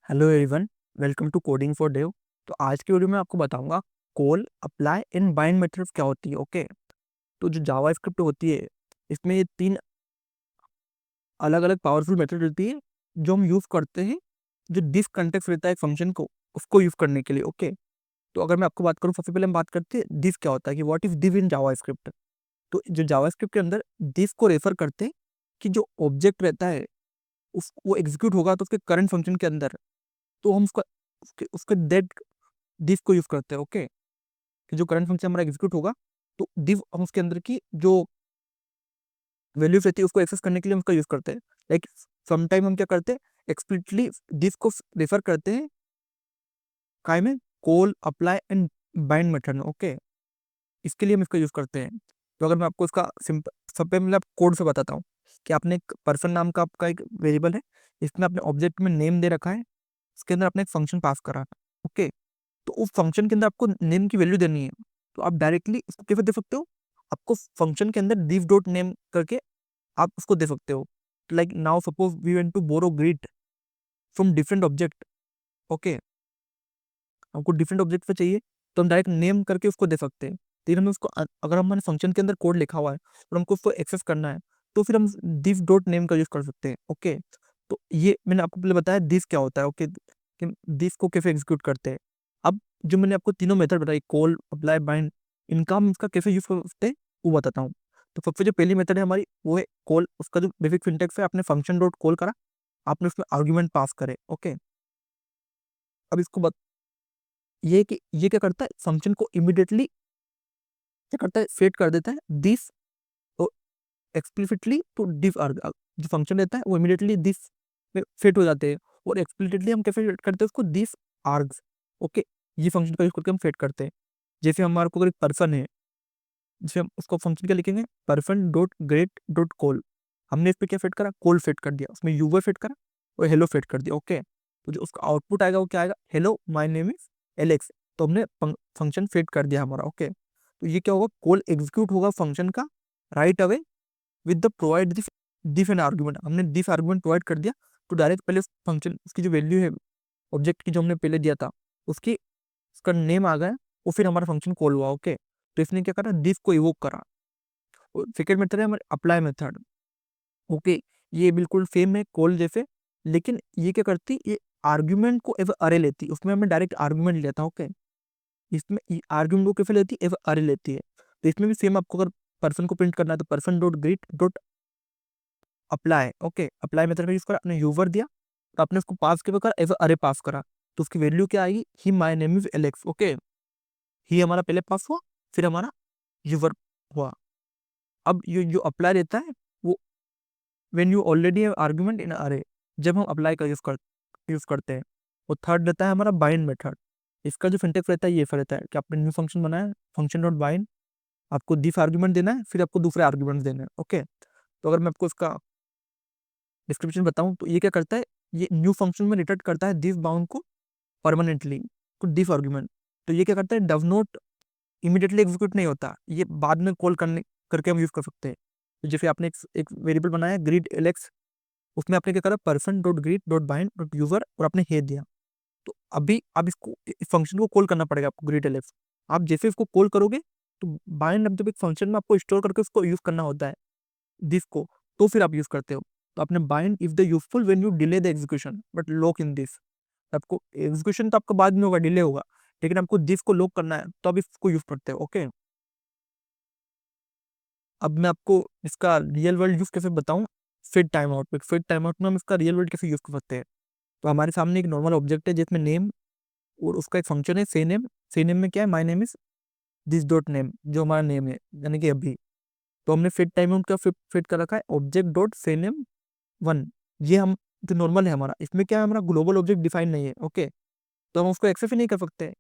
Hello everyone, welcome to coding for dev. तो आज की वीडियो में आपको बताऊंगा call apply and bind methods क्या होती है। ओके, तो जो जावा स्क्रिप्ट होती है इसमें ये तीन अलग अलग पावरफुल मेथड होती है जो हम यूज़ करते हैं, जो डिफ कंटेक्स्ट रहता है फंक्शन को उसको यूज़ करने के लिए। ओके, तो अगर मैं आपको बात करूँ, सबसे पहले हम बात करते हैं डिफ क्या होता है, कि what is diff in Java script. तो जो जावा स्क्रिप्ट के अंदर डिफ को रेफर करते हैं कि जो ऑब्जेक्ट रहता है वो एग्जीक्यूट होगा तो उसके करंट फंक्शन के अंदर, तो हम उसका उसके उसके दैट डिफ को यूज़ करते हैं। ओके, कि जो करंट फंक्शन हमारा एग्जीक्यूट होगा तो div हम उसके अंदर की जो वैल्यूज रहती है उसको एक्सेस करने के लिए हम उसका यूज करते हैं। लाइक समटाइम हम क्या करते हैं, एक्सप्लिसिटली div को रेफर करते हैं काय में, call apply and bind method में। ओके, इसके लिए हम इसका यूज करते हैं। तो अगर मैं आपको इसका सिंपल सब पे मतलब कोड से बताता हूँ कि आपने एक पर्सन नाम का आपका एक वेरिएबल है, इसमें अपने ऑब्जेक्ट में नेम दे रखा है, इसके अंदर आपने एक फंक्शन पास करा। ओके, तो उस फंक्शन के अंदर आपको नेम की वैल्यू देनी है। तो आप डायरेक्टली इसको कैसे दे सकते हो, आपको फंक्शन के अंदर div डॉट नेम करके आप उसको दे सकते हो। Like now suppose we want to borrow greet from different object. Okay, हमको डिफरेंट ऑब्जेक्ट पे चाहिए तो हम डायरेक्ट नेम करके उसको दे सकते हैं। लेकिन हमें उसको अगर हमारे फंक्शन के अंदर कोड लिखा हुआ है और हमको उसको एक्सेस करना है तो फिर हम div डॉट नेम का यूज कर सकते हैं। ओके, तो ये मैंने आपको पहले बताया div क्या होता है। ओके, कि div को कैसे एग्जीक्यूट करते हैं। अब जो मैंने आपको तीनों मेथड बताई, कॉल अप्लाई बाइंड, इनका हम इसका कैसे यूज कर सकते हैं वो बताता हूँ। तो सबसे जो पहली मेथड है हमारी वो है कॉल। उसका जो बेसिक सिंटेक्स है, आपने फंक्शन डॉट कॉल करा, आपने उसमें आर्ग्यूमेंट पास करे। ओके, अब इसको ये कि ये क्या करता है, फंक्शन को इमिडिएटली क्या करता है, सेट कर देता है दिस एक्सप्लिसिटली टू डिफ आर्ग। जो फंक्शन रहता है वो इमिडिएटली दिस में सेट हो जाते हैं, और एक्सप्लिसिटली हम कैसे सेट करते हैं उसको, दिस आर्ग्स। ओके, ये फंक्शन का यूज करके हम सेट करते हैं। जैसे हमारे को अगर एक पर्सन है, जैसे हम उसको फंक्शन क्या लिखेंगे, person dot gate dot call. हमने इस पे क्या सेट करा, कॉल सेट कर दिया, उसमें यूवर सेट करा और हेलो सेट कर दिया। ओके, तो जो उसका आउटपुट आएगा वो क्या आएगा, hello my name is Alex. तो हमने फंक्शन सेट कर दिया हमारा। ओके, तो ये क्या होगा, कॉल एग्जीक्यूट होगा फंक्शन का right away with the provide this different argument. हमने दिफ आर्गुमेंट प्रोवाइड कर दिया तो डायरेक्ट पहले उस फंक्शन उसकी जो वैल्यू है ऑब्जेक्ट की जो हमने पहले दिया था उसकी उसका नेम आ गया, और फिर हमारा फंक्शन कॉल हुआ। ओके, तो इसने क्या करा, दिफ को इवोक करा। और सेकेंड मेथड है हमारे अप्लाई मेथड। ओके, ये बिल्कुल सेम है कॉल जैसे, लेकिन ये क्या करती, ये आर्ग्यूमेंट को एव अरे लेती, उसमें हमें डायरेक्ट आर्ग्यूमेंट लेता है। ओके, इसमें आर्ग्यूमेंट को कैसे लेती है, एव अरे लेती है। तो इसमें भी सेम, आपको अगर पर्सन को प्रिंट करना है तो person dot greet dot apply. Okay, apply method का यूज करा, आपने यूवर दिया तो आपने उसको पास के कर एव अरे पास करा, तो उसकी वैल्यू क्या आएगी, hi my name is Alex. Okay, ही हमारा पहले पास हुआ, फिर हमारा यूवर हुआ। अब ये जो अप्लाई रहता है वो when you already have argument in array, जब हम अप्लाई का यूज करते हैं। और थर्ड रहता है हमारा बाइंड मेथड। इसका जो सिंटेक्स रहता है ये रहता है कि आपने न्यू फंक्शन बनाया, फंक्शन डॉट बाइंड, आपको दिस आर्गुमेंट देना है, फिर आपको दूसरे आर्गुमेंट देना है। ओके, तो अगर मैं आपको इसका डिस्क्रिप्शन बताऊं तो ये क्या करता है, ये न्यू फंक्शन में रिटर्न करता है दिस बाउंड को परमानेंटली टू दिस आर्गुमेंट। तो ये क्या करता है, डज नॉट इमीडिएटली एग्जीक्यूट नहीं होता, ये बाद में कॉल करने करके हम यूज कर सकते हैं। तो जैसे आपने एक वेरिएबल बनाया ग्रीड एलेक्स, उसमें आपने क्या करा, person dot greet dot bind dot user, और आपने हे दिया। तो अभी आप इसको इस फंक्शन को कॉल करना पड़ेगा आपको, ग्रीड एलेक्स। आप जैसे इसको कॉल करोगे तो बाइंड अब जब एक फंक्शन में आपको स्टोर करके उसको यूज करना होता है दिस को, तो फिर आप यूज करते हो। तो आपने bind if the useful when you delay the execution but lock in this. आपको एग्जीक्यूशन तो आपका बाद में होगा, डिले होगा, लेकिन आपको दिस को लॉक करना है तो आप इसको यूज करते हो। ओके, अब मैं आपको इसका रियल वर्ल्ड यूज कैसे बताऊं, फिट टाइम आउट में। फिट टाइम आउट में हम इसका रियल वर्ल्ड कैसे यूज कर सकते हैं। तो हमारे सामने एक नॉर्मल ऑब्जेक्ट है जिसमें नेम और उसका एक फंक्शन है से नेम। से नेम में क्या है, my name is this dot name, जो हमारा नेम है यानी कि अभी। तो हमने फिट टाइम आउट का फिट कर रखा है ऑब्जेक्ट डॉट से नेम वन। ये हम जो नॉर्मल है हमारा, इसमें क्या है, हमारा ग्लोबल ऑब्जेक्ट डिफाइन नहीं है। ओके, तो हम उसको एक्सेस ही नहीं कर सकते।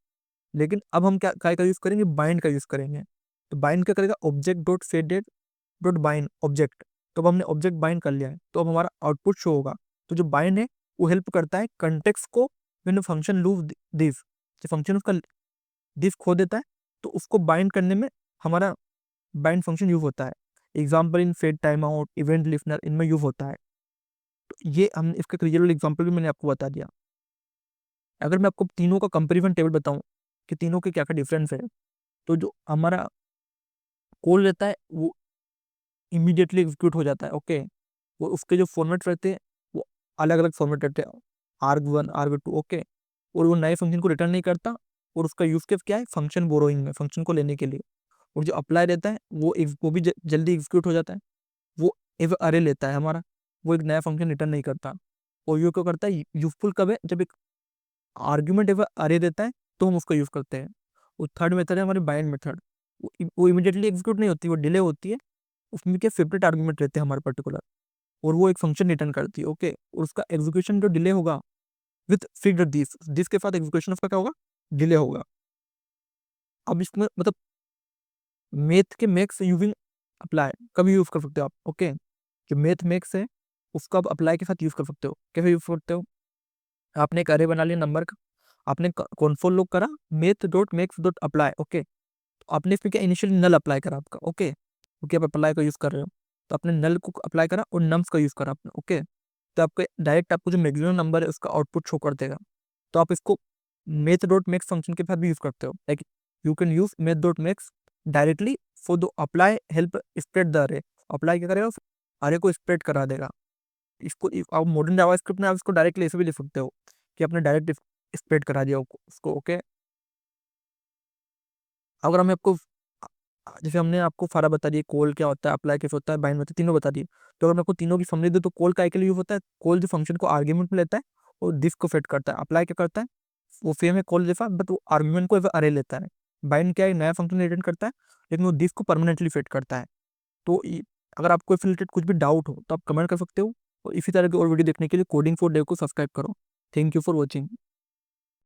लेकिन अब हम क्या काय का यूज करेंगे, बाइंड का यूज करेंगे। तो बाइंड क्या करेगा, object dot set date dot bind object. तो अब हमने ऑब्जेक्ट बाइंड कर लिया है, तो अब हमारा आउटपुट शो होगा। तो जो बाइंड है वो हेल्प करता है कंटेक्स्ट को, व्हेन फंक्शन लूज दिस, जो फंक्शन उसका दिस खो देता है तो उसको बाइंड करने में हमारा बाइंड फंक्शन यूज होता है। Example in set time out, event listener, इनमें यूज होता है। तो ये हम इसका रियल एग्जाम्पल भी मैंने आपको बता दिया। अगर मैं आपको तीनों का कंपेरिजन टेबल बताऊं कि तीनों के क्या क्या डिफरेंस है, तो जो हमारा कोड रहता है वो इमीडिएटली एग्जीक्यूट हो जाता है। ओके, वो उसके जो फॉर्मेट रहते हैं वो अलग अलग फॉर्मेट रहते हैं, arg1 arg2। ओके, और वो नए फंक्शन को रिटर्न नहीं करता, और उसका यूज केस क्या है, फंक्शन बोरोइंग में, फंक्शन को लेने के लिए। और जो अप्लाई रहता है वो भी जल्दी एग्जीक्यूट हो जाता है। वो एव अरे लेता है हमारा, वो एक नया फंक्शन रिटर्न नहीं करता। और ये क्या करता है, यूजफुल कब है, जब एक आर्ग्यूमेंट एव अरे देता है तो हम उसको यूज करते हैं। वो थर्ड मेथड है हमारी बाइंड मेथड, वो इमीडिएटली एग्जीक्यूट नहीं होती, वो डिले होती है। उसमें क्या फेवरेट आर्ग्यूमेंट रहते हैं हमारे पर्टिकुलर, और वो एक फंक्शन रिटर्न करती है। ओके, और उसका एग्जीक्यूशन जो डिले होगा विथ फिगर दिस के साथ एग्जीक्यूशन उसका क्या होगा, डिले होगा। अब इसमें मतलब मेथ के मेक्स यूजिंग अप्लाई कभी यूज कर सकते हो आप। ओके, जो मेथ मेक्स है उसको आप अप्लाई के साथ यूज कर सकते हो। कैसे यूज करते हो, आपने एक अरे बना लिया नंबर का, आपने कॉन्सोल लॉग करा math dot max dot apply. Okay, तो आपने इसमें क्या इनिशियली नल अप्लाई करा आपका। ओके, क्योंकि आप अप्लाई का यूज कर रहे हो, तो आपने नल को अप्लाई करा और नम्स का यूज करा आपने। ओके, तो आपको डायरेक्ट आपको जो मैक्सिमम नंबर है उसका आउटपुट शो कर देगा। तो आप इसको मेथ डॉट मेक्स फंक्शन के साथ भी यूज करते हो। Like you can use math dot max directly for the apply help spread the array. Apply क्या करेगा, अरे को स्प्रेड करा देगा। इसको आप मॉडर्न जावास्क्रिप्ट में आप इसको डायरेक्टली ऐसे भी लिख सकते हो कि आपने डायरेक्ट स्प्रेड करा दिया उसको। ओके, अगर हमें आपको जैसे हमने आपको फारा बता दिया, कॉल क्या होता है, अप्लाई कैसे होता है, बाइंड होता है, तीनों बता दिए। तो अगर मैं आपको तीनों की समझ दे तो कॉल का के लिए यूज होता है, कॉल जो फंक्शन को आर्ग्यूमेंट में लेता है और दिस को फेट करता है। अप्लाई क्या करता है, वो सेम है कॉल जैसा, बट वो आर्ग्यूमेंट को अरे लेता है। बाइंड क्या है, नया फंक्शन रिटर्न करता है, लेकिन वो दिस को परमानेंटली फेट करता है। तो अगर आपको इससे रिलेटेड कुछ भी डाउट हो तो आप कमेंट कर सकते हो, और इसी तरह की और वीडियो देखने के लिए कोडिंग फॉर डेव को सब्सक्राइब करो। Thank you for watching.